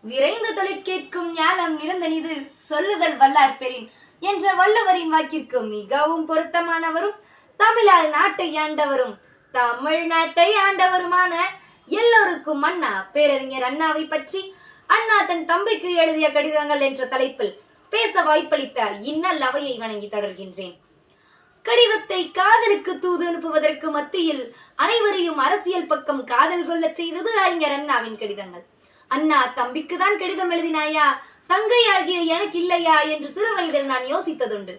விரைந்து தொழிற் கேட்கும் ஞானம் நிறந்தனிது சொல்லுதல் வல்லார் பெறின் என்ற வள்ளுவரின் வாக்கிற்கு மிகவும் பொருத்தமானவரும் தமிழால் நாட்டை ஆண்டவரும் தமிழ்நாட்டை ஆண்டவருமான எல்லோருக்கும் அண்ணா பேரறிஞர் அண்ணாவை பற்றி அண்ணா தன் தம்பிக்கு எழுதிய கடிதங்கள் என்ற தலைப்பில் பேச வாய்ப்பளித்த இன்னல் அவையை வணங்கி தொடர்கின்றேன். கடிதத்தை காதலுக்கு தூது அனுப்புவதற்கு மத்தியில் அனைவரையும் அரசியல் பக்கம் காதல் கொள்ள செய்தது அறிஞர் அண்ணாவின் கடிதங்கள். அண்ணா, தம்பிக்கு தான் கடிதம் எழுதினாயா, தங்கை ஆகிய எனக்கு இல்லையா என்று சிறு வயதில் நான் யோசித்ததுண்டு.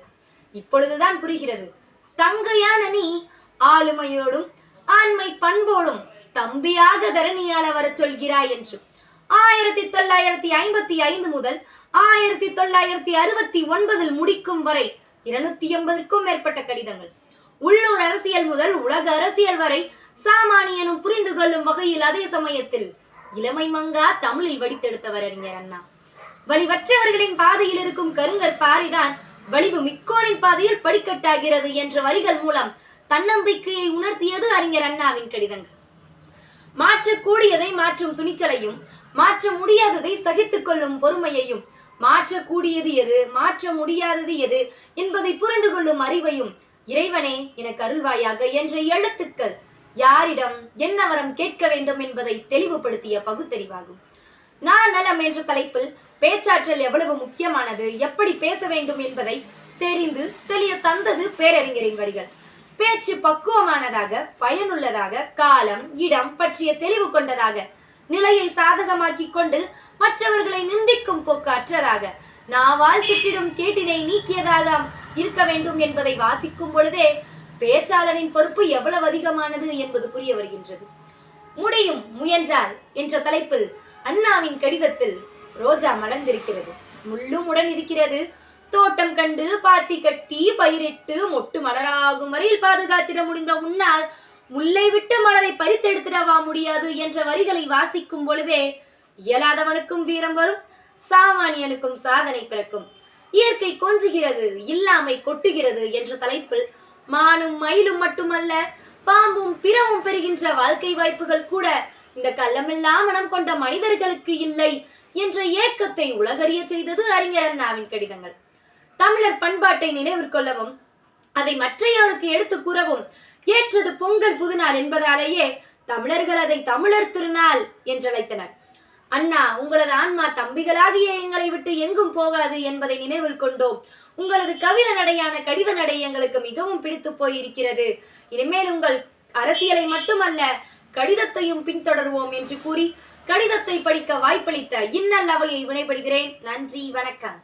இப்பொழுதுதான் புரிகிறது. தங்கையான நீ ஆளுமையோடும் ஆண்மை பண்போடும் தம்பியாக தரணியால வர சொல்கிறாய் என்று 1955 முதல் 1969 முடிக்கும் வரை 280க்கும் மேற்பட்ட கடிதங்கள், உள்ளூர் அரசியல் முதல் உலக அரசியல் வரை சாமானியனும் புரிந்து கொள்ளும் வகையில், அதே சமயத்தில் இளமை மங்கா தமிழில் வடித்தெடுத்தவர் அறிஞர் அண்ணா. வலிவற்றவர்களின் பாதையில் இருக்கும் கருங்கற் பாறைதான் வலிவு மிக்கோனின் பாதையில் படிக்கட்டாகிறது என்ற வரிகள் மூலம் தன்னம்பிக்கையை உணர்த்தியது அறிஞர் அண்ணாவின் கடிதங்கள். மாற்றக்கூடியதை மாற்றும் துணிச்சலையும், மாற்ற முடியாததை சகித்துக் கொள்ளும் பொறுமையையும், மாற்றக்கூடியது எது, மாற்ற முடியாதது எது என்பதை புரிந்து கொள்ளும் அறிவையும் இறைவனே எனக்கு அருள்வாயாக என்ற எழுத்துக்கள் யாரிடம் என்ன வரம் கேட்க வேண்டும் என்பதை தெளிவுபடுத்திய பகுத்தறிவாகும். நான் நலம் என்ற தலைப்பில் பேச்சாற்றல் எவ்வளவு முக்கியமானது, எப்படி பேச வேண்டும் என்பதை தெரிந்து தெளிய தந்தது பேரறிஞரின் வரிகள். பேச்சு பக்குவமானதாக, பயனுள்ளதாக, காலம் இடம் பற்றிய தெளிவு கொண்டதாக, நிலையை சாதகமாக்கி கொண்டு மற்றவர்களை நிந்திக்கும் போக்கு அற்றதாக, நாவால் சுட்டிடும் கேட்டினை நீக்கியதாக இருக்க வேண்டும் என்பதை வாசிக்கும் பொழுதே பேச்சாளரின் பொறுப்பு எவ்வளவு அதிகமானது என்பது புரிய வருகின்றது. முடியும் முயன்றால் என்ற தலைப்பில் அண்ணாவின் கடிதத்தில் ரோஜா மலர்ந்திருக்கிறது, முள்ளும் உடன் இருக்கிறது. தோட்டம் கண்டு பாத்தி கட்டி பயிரிட்டு மொட்டு மலராகும் வரையில் பாதுகாத்திட முடிந்த உன்னால் முல்லை விட்டு மலரை பறித்தெடுத்திடவா முடியாது என்ற வரிகளை வாசிக்கும் பொழுதே இயலாதவனுக்கும் வீரம் வரும், சாமானியனுக்கும் சாதனை பிறக்கும். இயற்கை கொஞ்சுகிறது, இல்லாமை கொட்டுகிறது என்ற தலைப்பில் மானும் மயிலும் மட்டுமல்ல, பாம்பும் பிறவும் பெறுகின்ற வாழ்க்கை வாய்ப்புகள் கூட இந்த கள்ளமில்லா மனம் கொண்ட மனிதர்களுக்கு இல்லை என்ற ஏக்கத்தை உலகறிய செய்தது அறிஞர் அண்ணாவின் கடிதங்கள். தமிழர் பண்பாட்டை நினைவிற்கொள்ளவும் அதை மற்றையோருக்கு எடுத்து கூறவும் ஏற்றது பொங்கல் புதுநாள் என்பதாலேயே தமிழர்கள் அதை தமிழர் திருநாள் என்றழைத்தனர். அண்ணா, உங்களது ஆன்மா தம்பிகளாகிய எங்களை விட்டு எங்கும் போகாது என்பதை நினைவில் கொண்டோம். உங்களது கவித நடையான கடித நடை எங்களுக்கு மிகவும் பிடித்து போயிருக்கிறது. இனிமேல் உங்கள் அரசியலை மட்டுமல்ல, கடிதத்தையும் பின்தொடர்வோம் என்று கூறி கடிதத்தை படிக்க வாய்ப்பளித்த இன்னல் அவையை வினைப்படுகிறேன். நன்றி, வணக்கம்.